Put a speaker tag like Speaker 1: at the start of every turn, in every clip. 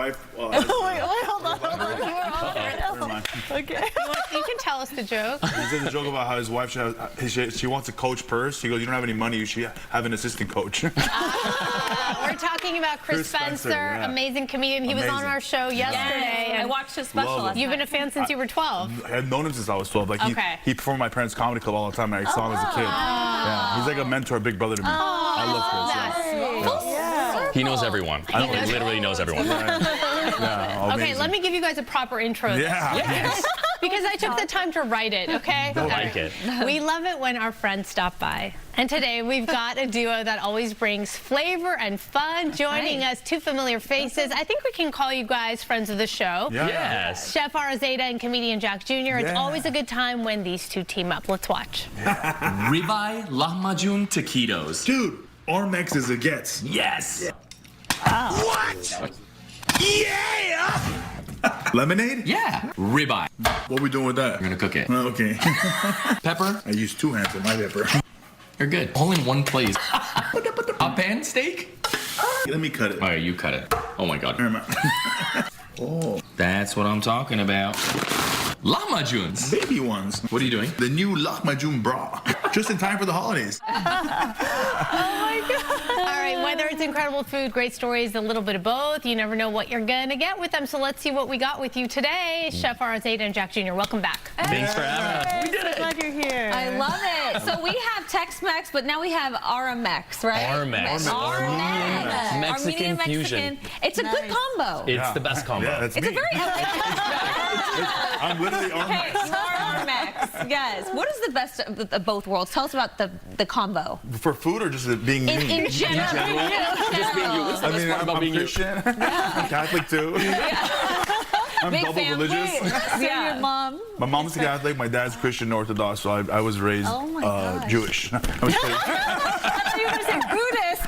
Speaker 1: wife.
Speaker 2: Wait, hold on.
Speaker 1: Never mind.
Speaker 2: Okay.
Speaker 3: You can tell us the joke.
Speaker 1: He says a joke about how his wife she wants a coach purse. He goes, you don't have any money, you should have an assistant coach.
Speaker 3: We're talking about Chris Spencer,
Speaker 1: yeah.
Speaker 3: amazing comedian. He was on our show yesterday.
Speaker 4: I watched his special last
Speaker 3: You've
Speaker 4: night.
Speaker 3: been a fan since you were 12.
Speaker 1: I had known him since I was 12. Like he performed at my parents' comedy club all the time. And I saw him as a kid. Yeah, he's like a mentor, a big brother to me. I love Chris. Yeah.
Speaker 5: He knows everyone. He literally knows everyone.
Speaker 3: Okay, let me give you guys a proper intro.
Speaker 5: Yes.
Speaker 3: Because I took the time to write it, okay?
Speaker 5: I like it.
Speaker 3: We love it when our friends stop by. And today we've got a duo that always brings flavor and fun. Joining us, two familiar faces. I think we can call you guys friends of the show.
Speaker 1: Yeah.
Speaker 5: Yes.
Speaker 3: Chef Ara Zada and comedian Jack Jr. It's always a good time when these two team up. Let's watch.
Speaker 6: Ribeye lahmacun taquitos.
Speaker 1: Dude, Arm-Mex is a gets.
Speaker 6: Yes.
Speaker 1: What? Yeah! Lemonade?
Speaker 6: Yeah. Ribeye.
Speaker 1: What are we doing with that?
Speaker 6: We're gonna cook it.
Speaker 1: Okay.
Speaker 6: Pepper.
Speaker 1: I use 2 hands on my pepper.
Speaker 6: You're good. All in one place. A pan steak?
Speaker 1: Let me cut it.
Speaker 6: All right, you cut it. Oh my God.
Speaker 1: Never mind. Oh,
Speaker 6: That's what I'm talking about. Lahmacuns.
Speaker 1: baby ones.
Speaker 6: What are you doing?
Speaker 1: The new lahmacun bra. Just in time for the holidays.
Speaker 3: Oh my God. All right, whether it's incredible food, great stories, a little bit of both, you never know what you're going to get with them. So let's see what we got with you today. Chef Ara Zada and Jack Jr., welcome back.
Speaker 5: Thanks for having us.
Speaker 2: We did it. Glad you're here.
Speaker 4: I love it. So we have Tex-Mex, but now we have Armenain, right?
Speaker 5: Arm-Mex.
Speaker 4: Armenain.
Speaker 5: Mexican fusion.
Speaker 4: It's a good combo.
Speaker 5: It's the best combo.
Speaker 1: Yeah, that's
Speaker 4: It's
Speaker 1: me.
Speaker 4: a very
Speaker 1: I'm literally
Speaker 4: Okay,
Speaker 1: Arm-Mex.
Speaker 4: you are Armenain. Yes. What is the best of both worlds? Tell us about the combo.
Speaker 1: For food or just being me?
Speaker 4: In general.
Speaker 5: Just being you. What's the best part about being you?
Speaker 1: Christian. I'm Catholic too. I'm
Speaker 4: Big
Speaker 1: double
Speaker 4: family.
Speaker 1: religious.
Speaker 2: So your mom.
Speaker 1: My mom's Catholic, my dad's Christian Orthodox, so I was raised Jewish. I was kidding.
Speaker 2: You were saying Buddhist.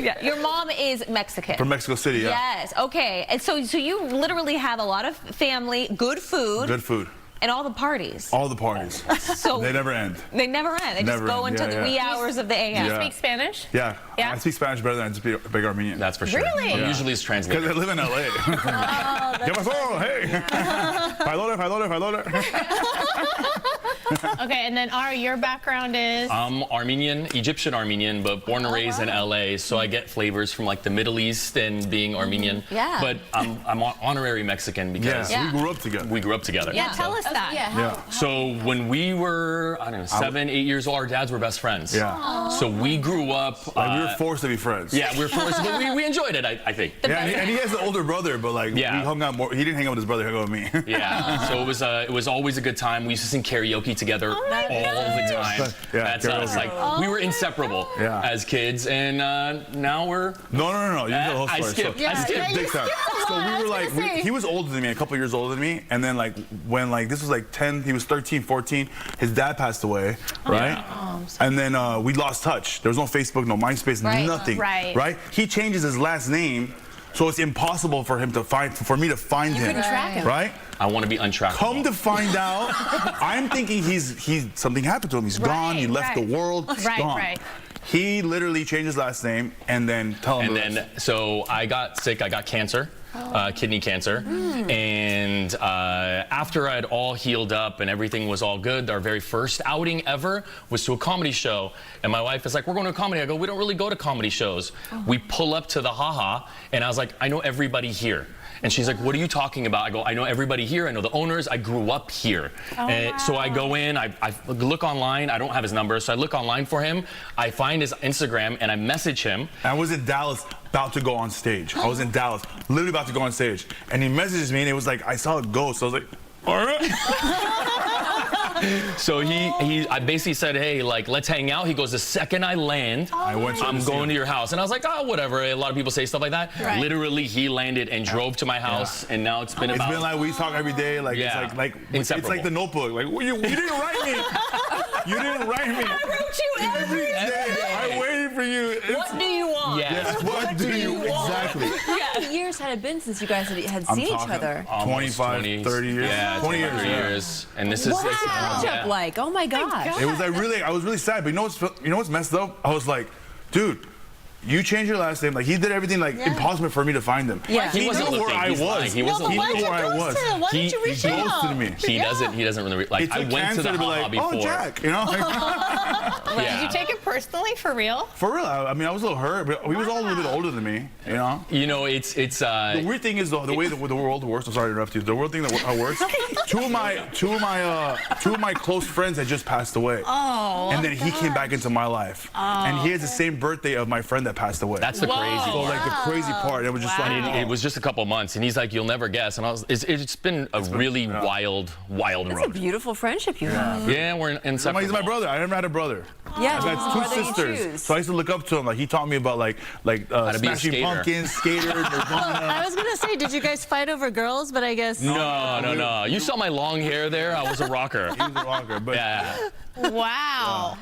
Speaker 4: Yeah. Your mom is Mexican.
Speaker 1: From Mexico City, yeah.
Speaker 4: Yes. Okay. And so you literally have a lot of family, good food,
Speaker 1: Good food.
Speaker 4: and all the parties.
Speaker 1: All the parties.
Speaker 4: So
Speaker 1: They never end.
Speaker 4: They never end. They
Speaker 1: Never
Speaker 4: just go
Speaker 1: end.
Speaker 4: until
Speaker 1: Yeah,
Speaker 4: the wee
Speaker 1: yeah.
Speaker 4: hours of the AM.
Speaker 1: Yeah.
Speaker 3: Speak Spanish?
Speaker 1: Yeah.
Speaker 3: Yeah?
Speaker 1: I speak Spanish better than I speak Armenian.
Speaker 5: That's for sure.
Speaker 3: Really?
Speaker 5: It usually is
Speaker 1: Because
Speaker 5: translated.
Speaker 1: I live in LA. ¿Qué pasó? Hey. $5.
Speaker 3: Okay, and then Ara, your background is?
Speaker 5: I'm Armenian, Egyptian Armenian, but born and raised in LA, so I get flavors from like the Middle East and being Armenian.
Speaker 4: Yeah.
Speaker 5: But I'm honorary Mexican because
Speaker 1: Yeah, we grew up together.
Speaker 5: we grew up together.
Speaker 3: Yeah, tell us that.
Speaker 1: Yeah.
Speaker 5: So when we were, I don't know, 7, 8 years old, our dads were best friends.
Speaker 1: Yeah.
Speaker 5: So we grew up.
Speaker 1: Like, we were forced to be friends.
Speaker 5: Yeah, we were forced, but we enjoyed it, I think.
Speaker 1: Yeah, and he has an older brother, but like
Speaker 5: Yeah.
Speaker 1: we hung out more. He didn't hang out with his brother, he hung out with me.
Speaker 5: Yeah, so it was always a good time. We used to sing karaoke together all the time.
Speaker 1: Yeah,
Speaker 5: That's us.
Speaker 1: karaoke.
Speaker 5: Like we were inseparable as kids, and now we're.
Speaker 1: No. You tell the whole
Speaker 5: I
Speaker 1: story.
Speaker 5: skipped. I skipped.
Speaker 1: Big time. So we were like, he was older than me, a couple years older than me, and then like when like this was like 10, he was 13, 14, his dad passed away, right? And then we lost touch. There was no Facebook, no MySpace, nothing.
Speaker 3: Right.
Speaker 1: He changes his last name, so it's impossible for me to find him.
Speaker 2: couldn't track him.
Speaker 1: Right?
Speaker 5: I want to be untrackable.
Speaker 1: Come to find out, I'm thinking he's something happened to him. He's gone. He left the world. He's gone.
Speaker 3: Right.
Speaker 1: He literally changed his last name and then tell him.
Speaker 5: And then, so I got sick. I got cancer, kidney cancer. And after I'd all healed up and everything was all good, our very first outing ever was to a comedy show. And my wife is like, we're going to a comedy. I go, we don't really go to comedy shows. We pull up to the haha, and I was like, I know everybody here. And she's like, what are you talking about? I go, I know everybody here. I know the owners. I grew up here. So I go in, I look online. I don't have his number, so I look online for him. I find his Instagram, and I message him.
Speaker 1: I was in Dallas about to go on stage. I was in Dallas, literally about to go on stage. And he messages me, and it was like, I saw a ghost. I was like, all right.
Speaker 5: So I basically said, hey, like, let's hang out. He goes, the second I land, I'm going to your house. And I was like, oh, whatever. A lot of people say stuff like that.
Speaker 3: Right.
Speaker 5: Literally, he landed and drove to my house, and now it's been
Speaker 1: It's
Speaker 5: about.
Speaker 1: been like we talk every day. Like it's like it's like the Notebook. Like you didn't write me. You didn't write me.
Speaker 4: I wrote you every
Speaker 1: day. I waited for you.
Speaker 4: What do you want?
Speaker 5: Yes.
Speaker 1: What do you want? Exactly.
Speaker 2: How many years had it been since you guys had seen each other?
Speaker 5: Almost
Speaker 1: 25, 30 years.
Speaker 5: Yeah,
Speaker 1: 20 years.
Speaker 5: 30 years. And this is.
Speaker 2: What's up like? Oh my gosh.
Speaker 1: It was like really, I was really sad. But you know what's messed up? I was like, dude, you changed your last name. Like, he did everything, like, impossible for me to find him.
Speaker 2: Yeah.
Speaker 5: He wasn't
Speaker 1: knew where
Speaker 5: looking.
Speaker 1: I
Speaker 5: He's lying.
Speaker 1: was.
Speaker 5: He wasn't
Speaker 1: He
Speaker 5: looking.
Speaker 1: knew where I was.
Speaker 7: Why didn't you reach
Speaker 1: He
Speaker 7: out?
Speaker 1: ghosted me.
Speaker 5: He doesn't really. Like, I
Speaker 1: It took
Speaker 5: went to the
Speaker 1: cancer to be
Speaker 5: haha
Speaker 1: like,
Speaker 5: before.
Speaker 1: oh, Jack, you know?
Speaker 3: Did
Speaker 5: Yeah.
Speaker 3: you take it personally, for real?
Speaker 1: For real, I mean, I was a little hurt, but he was all a little bit older than me, you know?
Speaker 5: You know, it's
Speaker 1: The weird thing is, though, the way the world works, I'm sorry to interrupt you, the world thing that works, two of my close friends had just passed away.
Speaker 3: Oh.
Speaker 1: And then he came back into my life. And he has the same birthday of my friend that passed away.
Speaker 5: that's the crazy
Speaker 1: So,
Speaker 5: part.
Speaker 1: like, the crazy part, it was just like,
Speaker 5: It was just a couple months, and he's like, "You'll never guess." And it's been a really wild
Speaker 2: It's a
Speaker 5: road.
Speaker 2: beautiful friendship you have.
Speaker 5: Yeah, we're inseparable.
Speaker 1: he's my brother. I never had a brother.
Speaker 2: Yeah,
Speaker 1: I've got
Speaker 2: brother
Speaker 1: two
Speaker 2: you
Speaker 1: sisters.
Speaker 2: choose.
Speaker 1: So I used to look up to him. Like, he taught me about,
Speaker 5: to be a
Speaker 1: smashing
Speaker 5: skater.
Speaker 1: pumpkins, skaters,
Speaker 7: I was gonna say, did you guys fight over girls? But I guess
Speaker 5: No. You saw my long hair there? I was a rocker.
Speaker 1: he was a rocker. But
Speaker 5: Yeah.
Speaker 3: Wow.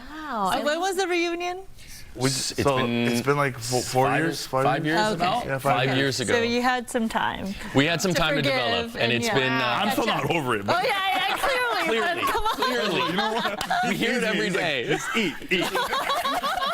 Speaker 7: So when was the reunion?
Speaker 5: It's been
Speaker 1: like 4 years.
Speaker 5: 5 years
Speaker 7: Okay.
Speaker 5: about?
Speaker 1: Yeah,
Speaker 5: 5 years ago.
Speaker 7: So you had some time.
Speaker 5: We had some time to
Speaker 7: forgive,
Speaker 5: develop, and
Speaker 7: and
Speaker 5: it's
Speaker 7: yeah.
Speaker 5: been.
Speaker 1: I'm still not over it.
Speaker 7: Oh
Speaker 1: But
Speaker 7: yeah, clearly.
Speaker 5: Clearly,
Speaker 7: But come on.
Speaker 5: clearly.
Speaker 1: you know what?
Speaker 5: We hear it every
Speaker 1: He's like,
Speaker 5: day.
Speaker 1: just eat.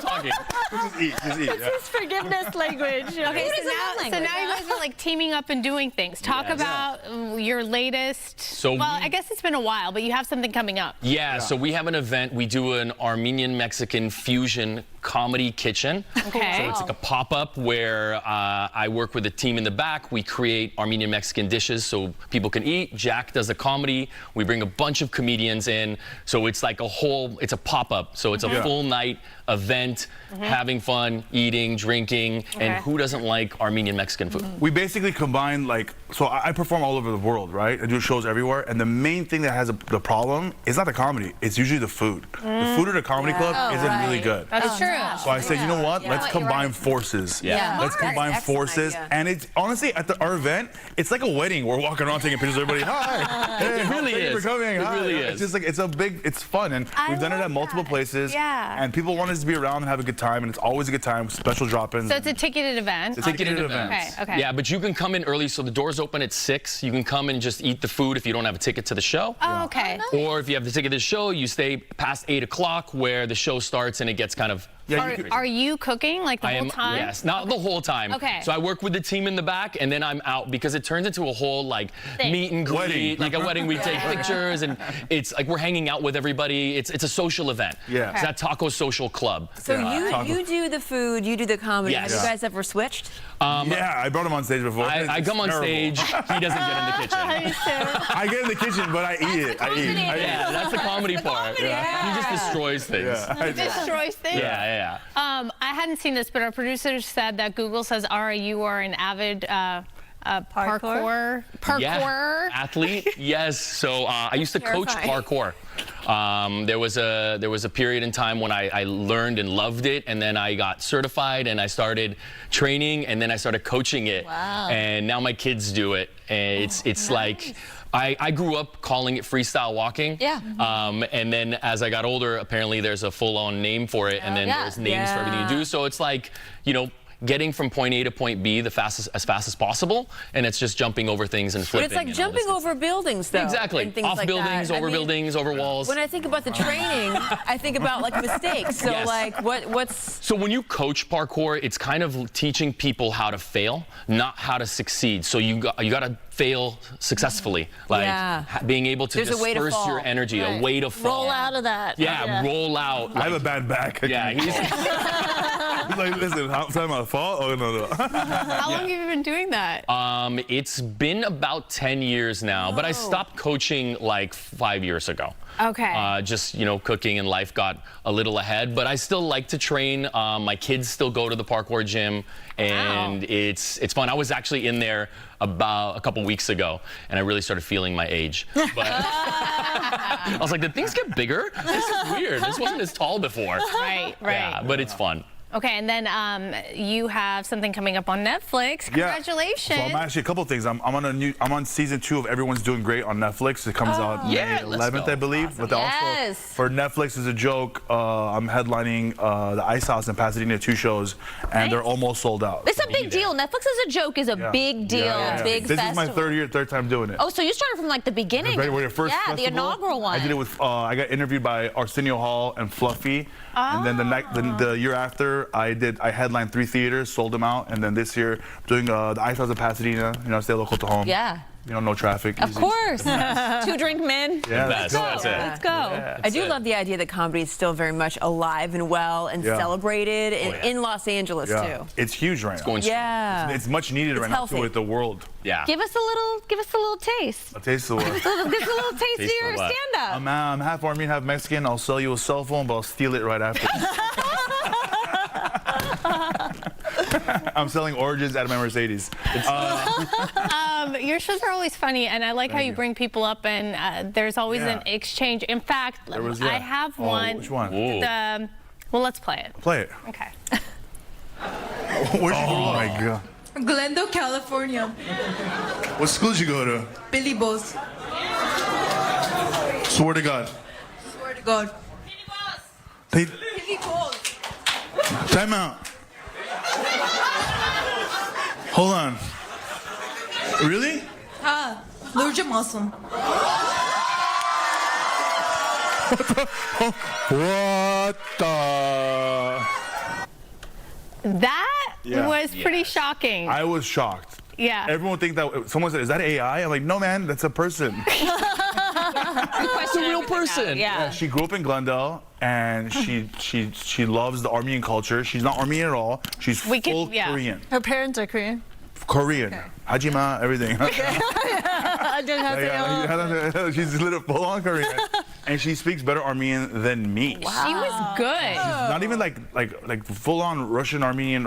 Speaker 5: Talking.
Speaker 1: Just eat. Yeah.
Speaker 7: It's forgiveness language.
Speaker 3: Okay,
Speaker 4: What is
Speaker 3: so
Speaker 4: the
Speaker 3: now
Speaker 4: love
Speaker 3: you
Speaker 4: language?
Speaker 3: guys are like teaming up and doing things. Talk
Speaker 5: Yes.
Speaker 3: about your latest.
Speaker 5: So
Speaker 3: well,
Speaker 5: we-
Speaker 3: I guess it's been a while, but you have something coming up.
Speaker 5: Yeah, so we have an event. We do an Armenian-Mexican fusion comedy kitchen.
Speaker 3: Okay.
Speaker 5: So it's like a pop-up where I work with a team in the back. We create Armenian-Mexican dishes so people can eat. Jack does the comedy. We bring a bunch of comedians in. So it's like it's a pop-up. So it's a full night event, having fun, eating, drinking, and who doesn't like Armenian-Mexican food?
Speaker 1: We basically combine, like, so I perform all over the world, right? I do shows everywhere, and the main thing that has the problem is not the comedy, it's usually the food. The food at a comedy club isn't really good.
Speaker 3: That's true.
Speaker 1: So I said, you know what? Let's combine forces.
Speaker 5: Yeah.
Speaker 1: Let's combine
Speaker 2: That's excellent
Speaker 1: forces.
Speaker 2: idea.
Speaker 1: And it's honestly at our event, it's like a wedding. We're walking around taking pictures of everybody. Hi. Hey,
Speaker 5: It really
Speaker 1: thank you
Speaker 5: is.
Speaker 1: for coming.
Speaker 5: It
Speaker 1: Hi.
Speaker 5: really
Speaker 1: It's
Speaker 5: is.
Speaker 1: just like it's fun, and we've done it at multiple places.
Speaker 3: Yeah.
Speaker 1: And people want us to be around and have a good time, and it's always a good time. Special drop-ins.
Speaker 3: So it's a ticketed event.
Speaker 1: It's a ticketed event.
Speaker 3: Okay.
Speaker 5: Yeah, but you can come in early, so the doors open at 6. You can come and just eat the food if you don't have a ticket to the show.
Speaker 3: Oh, okay.
Speaker 5: Or if you have the ticket to the show, you stay past 8 o'clock where the show starts and it gets kind of.
Speaker 3: Are you cooking like the whole time?
Speaker 5: Yes, not the whole time.
Speaker 3: Okay.
Speaker 5: So I work with the team in the back, and then I'm out because it turns into a whole like
Speaker 3: Thing.
Speaker 5: meet and greet,
Speaker 1: Wedding.
Speaker 5: like a wedding. We take pictures, and it's like we're hanging out with everybody. It's a social event.
Speaker 1: Yeah.
Speaker 5: It's that Taco Social Club.
Speaker 2: So you do the food, you do the comedy.
Speaker 5: Yes.
Speaker 2: Have you guys ever switched?
Speaker 1: Yeah, I brought him on stage before.
Speaker 5: I
Speaker 1: It's
Speaker 5: come on
Speaker 1: terrible.
Speaker 5: stage. He doesn't get in the kitchen.
Speaker 1: I get in the kitchen, but I eat it. I eat.
Speaker 5: Yeah, that's the comedy part. He just destroys things.
Speaker 1: Yeah, I do.
Speaker 3: Destroys things.
Speaker 5: Yeah.
Speaker 3: I hadn't seen this, but our producer said that Google says, Ara, you are an avid parkour
Speaker 5: Yeah, athlete. Yes. So I used to coach parkour. There was a period in time when I learned and loved it, and then I got certified and I started training, and then I started coaching it.
Speaker 7: Wow.
Speaker 5: And now my kids do it, and it's like. I grew up calling it freestyle walking.
Speaker 7: Yeah.
Speaker 5: And then as I got older, apparently there's a full-on name for it, and then there's names for everything you do. So it's like, getting from point A to point B as fast as possible, and it's just jumping over things and
Speaker 2: But
Speaker 5: flipping.
Speaker 2: it's like
Speaker 5: and all this
Speaker 2: jumping over buildings, though.
Speaker 5: Exactly.
Speaker 2: And things
Speaker 5: Off
Speaker 2: like
Speaker 5: buildings,
Speaker 2: that.
Speaker 5: over buildings, over walls.
Speaker 2: When I think about the training, I think about like mistakes. So
Speaker 5: Yes.
Speaker 2: like what's
Speaker 5: So when you coach parkour, it's kind of teaching people how to fail, not how to succeed. So you got to fail successfully, like being able to
Speaker 2: There's a way to
Speaker 5: disperse
Speaker 2: fall.
Speaker 5: your energy, a way to fall.
Speaker 7: Roll out of that.
Speaker 5: Yeah, roll out.
Speaker 1: I have a bad back.
Speaker 5: Yeah, he's
Speaker 1: like, listen, how time I fall? Oh no.
Speaker 3: How long have you been doing that?
Speaker 5: it's been about 10 years now, but I stopped coaching like 5 years ago.
Speaker 3: Okay.
Speaker 5: Just, cooking and life got a little ahead, but I still like to train. My kids still go to the parkour gym, and it's fun. I was actually in there about a couple weeks ago, and I really started feeling my age. But I was like, did things get bigger? This is weird. This wasn't as tall before.
Speaker 3: Right.
Speaker 5: Yeah, but it's fun.
Speaker 3: Okay, and then you have something coming up on Netflix. Congratulations.
Speaker 1: So I'm actually a couple of things. I'm on season 2 of Everyone's Doing Great on Netflix. It comes out May
Speaker 5: Yeah, let's
Speaker 1: 11th,
Speaker 5: go.
Speaker 1: I believe. But also for Netflix as a joke, I'm headlining the Ice House in Pasadena, 2 shows, and they're almost sold out.
Speaker 4: It's a big deal. Netflix as a joke is a big deal. Big
Speaker 1: This
Speaker 4: festival.
Speaker 1: is my third time doing it.
Speaker 4: Oh, so you started from like the beginning?
Speaker 1: When your first
Speaker 4: yeah, the
Speaker 1: festival,
Speaker 4: inaugural one.
Speaker 1: I did it with. I got interviewed by Arsenio Hall and Fluffy, And then the year after, I headlined 3 theaters, sold them out, and then this year doing the Ice House of Pasadena. You know, stay local to home.
Speaker 4: Yeah.
Speaker 1: You know, no traffic.
Speaker 4: Of
Speaker 1: easy.
Speaker 4: course. 2 drink men.
Speaker 1: Yeah,
Speaker 5: That's
Speaker 4: Let's go.
Speaker 5: it.
Speaker 4: Let's go.
Speaker 5: Yeah,
Speaker 2: I do
Speaker 5: it.
Speaker 2: love the idea that comedy is still very much alive and well and celebrated in Los Angeles too.
Speaker 1: It's huge right now.
Speaker 5: Going strong.
Speaker 2: Yeah.
Speaker 1: It's much needed right
Speaker 2: healthy.
Speaker 1: now too with the world.
Speaker 5: Yeah.
Speaker 4: Give us a little taste.
Speaker 1: A taste of the world.
Speaker 4: Give us a little taste of
Speaker 5: Taste
Speaker 4: your
Speaker 5: of what?
Speaker 4: stand-up.
Speaker 1: I'm half Armenian, half Mexican. I'll sell you a cell phone, but I'll steal it right after. I'm selling oranges out of my Mercedes.
Speaker 3: Your shows are always funny, and I like how you bring people up, and there's always
Speaker 1: Yeah.
Speaker 3: an exchange. In fact, I have one.
Speaker 1: Which one?
Speaker 5: Ooh.
Speaker 3: Well, let's play it.
Speaker 1: Play it.
Speaker 3: Okay.
Speaker 1: Where'd you go? Oh my God.
Speaker 8: Glendale, California.
Speaker 1: What school did you go to?
Speaker 8: Billy Boss.
Speaker 1: Swear to God.
Speaker 8: Swear to God.
Speaker 1: They,
Speaker 8: Billy Boss.
Speaker 1: time out. Hold on. Really?
Speaker 8: Ha. Lurca Masum.
Speaker 1: What the?
Speaker 3: That
Speaker 1: Yeah.
Speaker 3: was pretty shocking.
Speaker 1: I was shocked.
Speaker 3: Yeah.
Speaker 1: Everyone would think that someone said, "Is that AI?" I'm like, "No, man, that's a person."
Speaker 5: It's a real person.
Speaker 4: Yeah.
Speaker 1: She grew up in Glendale, and she loves the Armenian culture. She's not Armenian at all. She's full Korean.
Speaker 7: Her parents are Korean.
Speaker 1: Korean. Hajima, everything.
Speaker 7: 안녕하세요.
Speaker 1: She's literally full on Korean, and she speaks better Armenian than me.
Speaker 3: She was good.
Speaker 1: Not even like full on Russian Armenian.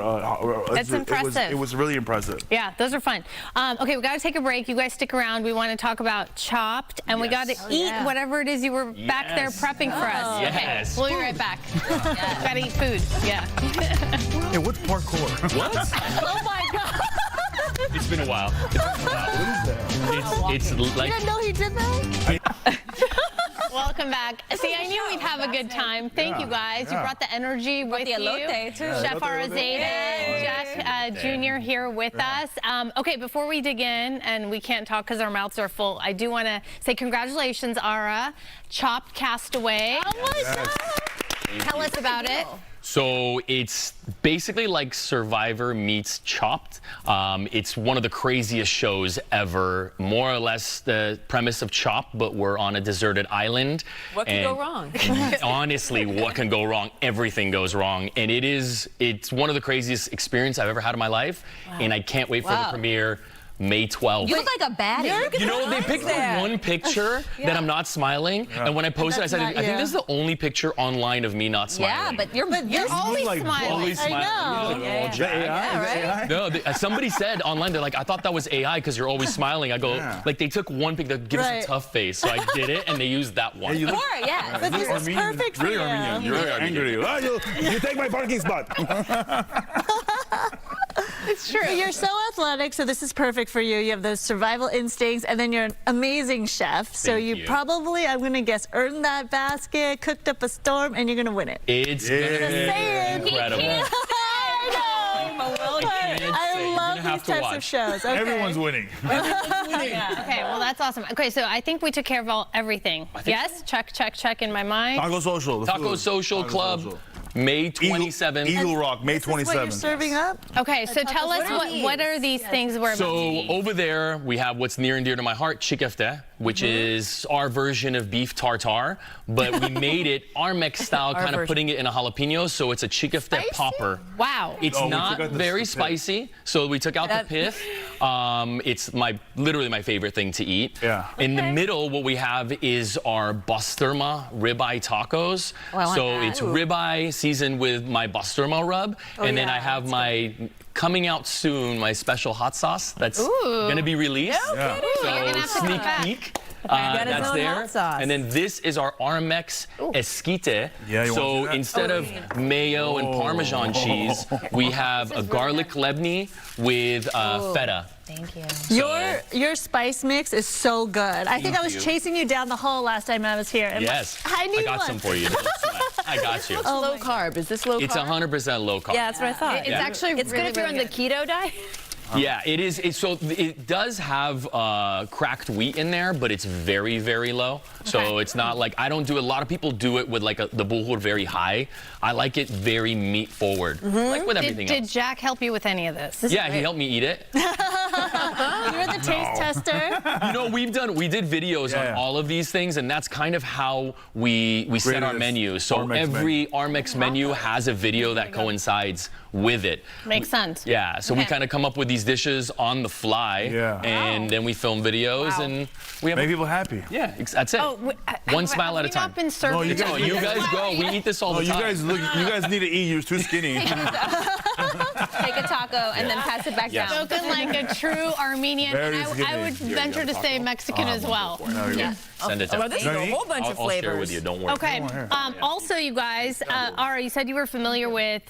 Speaker 3: That's impressive.
Speaker 1: It was really impressive.
Speaker 3: Yeah, those are fun. Okay, we got to take a break. You guys stick around. We want to talk about Chopped, and we got to eat whatever it is you were back there prepping for us.
Speaker 5: Yes.
Speaker 3: Okay, we'll be right back. Got to eat food. Yeah.
Speaker 1: Hey, what's parkour?
Speaker 5: What?
Speaker 7: Oh my God.
Speaker 5: It's been a while. It's like.
Speaker 7: You didn't know he did that?
Speaker 3: Welcome back. See, I knew we'd have a good time. Thank you guys. You brought the energy with
Speaker 4: the
Speaker 3: you.
Speaker 4: elote, too.
Speaker 3: Chef Ara Zada, Jack Jr. here with us. Okay, before we dig in, and we can't talk because our mouths are full, I do want to say congratulations, Ara. Chopped Castaway. Oh my God. Tell us about it.
Speaker 5: So it's basically like Survivor meets Chopped. It's one of the craziest shows ever. More or less the premise of Chopped, but we're on a deserted island.
Speaker 2: What could go wrong?
Speaker 5: Honestly, what can go wrong? Everything goes wrong. And it's one of the craziest experiences I've ever had in my life. And I can't wait for the premiere May 12th.
Speaker 4: You look like a baddie.
Speaker 5: You know, they picked the one picture that I'm not smiling, and when I posted, I said, I think this is the only picture online of me not smiling.
Speaker 4: Yeah, but you're
Speaker 3: Always
Speaker 1: like
Speaker 3: smiling.
Speaker 5: Always smiling.
Speaker 7: I know.
Speaker 5: You look all jacked. No, somebody said online, they're like, I thought that was AI because you're always smiling. I go, like, they took one picture, give us a tough face. So I did it, and they used that one.
Speaker 1: You look,
Speaker 4: Sure, yeah.
Speaker 7: But this is perfect for
Speaker 1: really
Speaker 7: you.
Speaker 1: Armenian. You're really angry. Oh, you take my parking spot.
Speaker 3: It's true.
Speaker 7: You're so athletic, so this is perfect for you. You have those survival instincts, and then you're an amazing chef. So
Speaker 5: Thank
Speaker 7: you
Speaker 5: you.
Speaker 7: probably, I'm going to guess, earned that basket, cooked up a storm, and you're going to win it.
Speaker 5: It's
Speaker 7: saying.
Speaker 5: incredible.
Speaker 7: I know. I love these types of shows. Okay.
Speaker 1: Everyone's winning.
Speaker 3: Okay, well, that's awesome. Okay, so I think we took care of everything. Yes? Check, check, check in my mind.
Speaker 1: Taco Social. the
Speaker 5: Taco
Speaker 1: food.
Speaker 5: Social
Speaker 1: Taco
Speaker 5: Club,
Speaker 1: Social.
Speaker 5: May 27th.
Speaker 1: Eagle Rock, May 27th.
Speaker 7: This is what you're serving up?
Speaker 3: Okay, so tell us what are these things we're about to
Speaker 5: So
Speaker 3: eat?
Speaker 5: over there, we have what's near and dear to my heart, chikefte, which is our version of beef tartare, but we made it Arm-Mex style, kind of putting it in a jalapeno, so it's a chikefte popper.
Speaker 3: Wow.
Speaker 5: It's
Speaker 1: we
Speaker 5: not
Speaker 1: took out the
Speaker 5: very
Speaker 1: pith.
Speaker 5: spicy, so we took out the pith. It's literally my favorite thing to eat.
Speaker 1: Yeah.
Speaker 5: In the middle, what we have is our basturma ribeye tacos. So it's ribeye seasoned with my basturma rub, and then I have my coming out soon, my special hot sauce that's gonna be released.
Speaker 1: Yeah.
Speaker 3: Ooh, you're gonna have to
Speaker 5: Sneak
Speaker 3: come back.
Speaker 5: peek.
Speaker 2: got his
Speaker 5: That's
Speaker 2: own
Speaker 5: there.
Speaker 2: hot sauce.
Speaker 5: And then this is our Arm-Mex esquite.
Speaker 1: Yeah, you
Speaker 5: so
Speaker 1: wanna see that?
Speaker 5: instead of mayo and Parmesan cheese, we have a garlic lebni with feta.
Speaker 3: Thank you.
Speaker 7: Your spice mix is so good. I think I was chasing you down the hall last time I was here. And
Speaker 5: Yes,
Speaker 7: I need
Speaker 5: got
Speaker 7: one.
Speaker 5: some for you. I got you.
Speaker 2: Low carb. Is this low carb?
Speaker 5: It's 100% low carb.
Speaker 2: Yeah, that's what I thought.
Speaker 3: It's actually
Speaker 2: It's
Speaker 3: really,
Speaker 2: good if you're on
Speaker 3: really
Speaker 2: the keto diet.
Speaker 5: Yeah, it is. So it does have cracked wheat in there, but it's very, very low. So it's not like, I don't do it. A lot of people do it with like the bulgur very high. I like it very meat forward, like with everything
Speaker 3: Did
Speaker 5: else.
Speaker 3: Jack help you with any of this?
Speaker 5: Yeah, he helped me eat it.
Speaker 7: You're the taste tester.
Speaker 5: You know, we did videos on all of these things, and that's kind of how we set our menu. So every Arm-Mex menu has a video that coincides with it.
Speaker 3: Makes sense.
Speaker 5: Yeah, so we kind of come up with these dishes on the fly, and then we film videos, and we have
Speaker 1: Make people happy.
Speaker 5: Yeah, that's it. One smile at a time.
Speaker 3: Not been serving
Speaker 1: No, you
Speaker 5: guys go. We eat this all the time.
Speaker 1: You guys need to eat. You're too skinny.
Speaker 4: Take a taco and then pass it back down.
Speaker 3: Spoken like a true Armenian,
Speaker 1: Very
Speaker 3: and I
Speaker 1: skinny.
Speaker 3: would venture to say Mexican as well.
Speaker 4: Yeah.
Speaker 5: Send it to
Speaker 2: Oh, this is a whole bunch of
Speaker 5: I'll
Speaker 2: flavors.
Speaker 5: share with you. Don't worry.
Speaker 3: Okay. Also, you guys, Ara, you said you were familiar with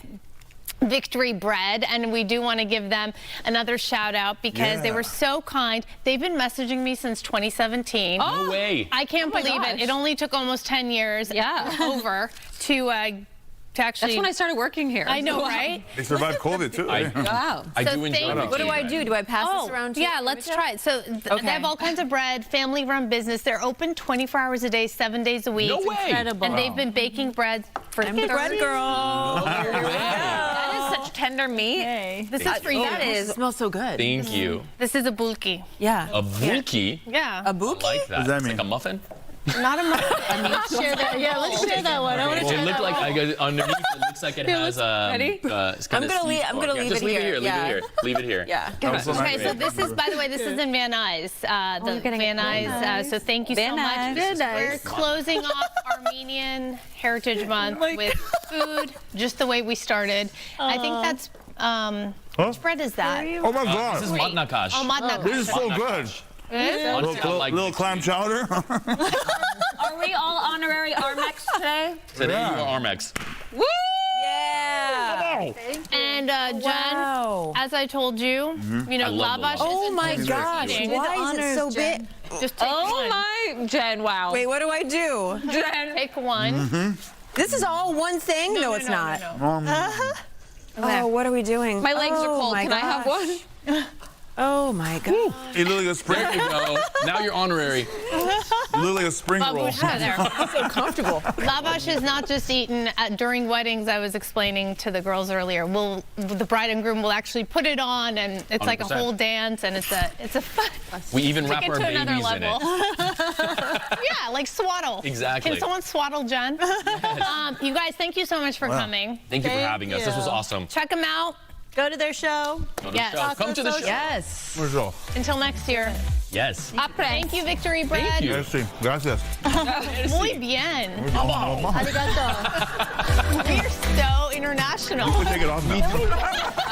Speaker 3: Victory Bread, and we do want to give them another shout out because they were so kind. They've been messaging me since 2017.
Speaker 5: No way.
Speaker 3: I can't believe it. It only took almost 10 years over to actually.
Speaker 4: That's when I started working here.
Speaker 3: I know, right?
Speaker 1: They survived COVID too.
Speaker 4: Wow.
Speaker 5: I
Speaker 3: So
Speaker 5: do enjoy
Speaker 3: thank
Speaker 5: it.
Speaker 3: you.
Speaker 2: What do I do? Do I pass this around to you?
Speaker 3: Yeah, let's try it. So they have all kinds of bread, family-run business. They're open 24 hours a day, 7 days a week.
Speaker 5: No way.
Speaker 7: Incredible.
Speaker 3: And they've been baking bread for 30
Speaker 2: bread girl.
Speaker 4: That is such tender meat.
Speaker 3: This is for you.
Speaker 2: It smells so good.
Speaker 5: Thank you.
Speaker 3: This is a bulki.
Speaker 2: Yeah.
Speaker 5: A bulki?
Speaker 3: Yeah.
Speaker 2: A buki?
Speaker 5: I like that.
Speaker 1: does that
Speaker 5: It's
Speaker 1: mean?
Speaker 5: like a muffin?
Speaker 3: Not a muffin.
Speaker 7: Let's share that. Yeah, let's share that one. I want to
Speaker 5: It
Speaker 7: try
Speaker 5: looked
Speaker 7: that
Speaker 5: like
Speaker 7: one.
Speaker 5: underneath it looks like it has
Speaker 4: ready?
Speaker 5: it's kinda
Speaker 2: I'm gonna leave-
Speaker 5: seeds
Speaker 2: I'm
Speaker 5: on
Speaker 2: gonna
Speaker 5: it.
Speaker 2: leave
Speaker 5: Just
Speaker 2: it
Speaker 5: leave it
Speaker 2: here.
Speaker 5: here. Leave it here. Leave it here.
Speaker 2: Yeah.
Speaker 3: Okay, so this is, by the way, this is in Van Nuys, the Van Nuys. So thank you so much.
Speaker 7: Van
Speaker 3: We're
Speaker 7: Nuys.
Speaker 3: closing off Armenian Heritage Month with food, just the way we started. I think that's, which bread is that?
Speaker 1: Oh my
Speaker 5: This is
Speaker 1: God.
Speaker 5: matnakash.
Speaker 3: Oh, madnakash.
Speaker 1: This is so good. Little clam chowder.
Speaker 4: Are we all honorary Arm-Mex today?
Speaker 5: Today you are Arm-Mex.
Speaker 4: Woo!
Speaker 2: Yeah.
Speaker 3: And Jen,
Speaker 2: Wow.
Speaker 3: as I told you, you know,
Speaker 5: I love the
Speaker 3: lavash
Speaker 5: lavash.
Speaker 3: is
Speaker 2: Oh my gosh.
Speaker 3: eating.
Speaker 2: Why is it so big?
Speaker 3: Just take
Speaker 4: Oh
Speaker 3: one.
Speaker 4: my, Jen, wow.
Speaker 2: Wait, what do I do?
Speaker 4: Jen.
Speaker 3: Take one.
Speaker 2: This is all one thing? No, it's not. Oh, what are we doing?
Speaker 4: My legs are
Speaker 2: Oh,
Speaker 4: cold.
Speaker 2: my
Speaker 4: Can I have
Speaker 2: gosh.
Speaker 4: one?
Speaker 2: Oh my god.
Speaker 1: You look like a spring.
Speaker 5: There you go. Now you're honorary.
Speaker 1: You look like a spring roll.
Speaker 3: Babushka there.
Speaker 2: So comfortable.
Speaker 3: Lavash is not just eaten during weddings. I was explaining to the girls earlier. The bride and groom will actually put it on, and it's like a
Speaker 5: 100%.
Speaker 3: whole dance, and it's a fun.
Speaker 5: We even
Speaker 3: Take
Speaker 5: wrap
Speaker 3: it
Speaker 5: our
Speaker 3: to another
Speaker 5: babies in
Speaker 3: level.
Speaker 5: it.
Speaker 3: Yeah, like swaddle.
Speaker 5: Exactly.
Speaker 3: Can someone swaddle Jen? You guys, thank you so much for coming.
Speaker 5: Thank you for having us. This was awesome.
Speaker 3: Check them out.
Speaker 7: Go to their show.
Speaker 5: Go to
Speaker 3: Yes.
Speaker 5: the show. Come to the show.
Speaker 2: Yes.
Speaker 1: Where's all?
Speaker 3: Until next year.
Speaker 5: Yes.
Speaker 3: Thank you, Victory Bread.
Speaker 5: Thank you.
Speaker 1: Merci. Gracias.
Speaker 3: Muy bien.
Speaker 7: Arigato.
Speaker 3: We're so international.
Speaker 1: Take it off now.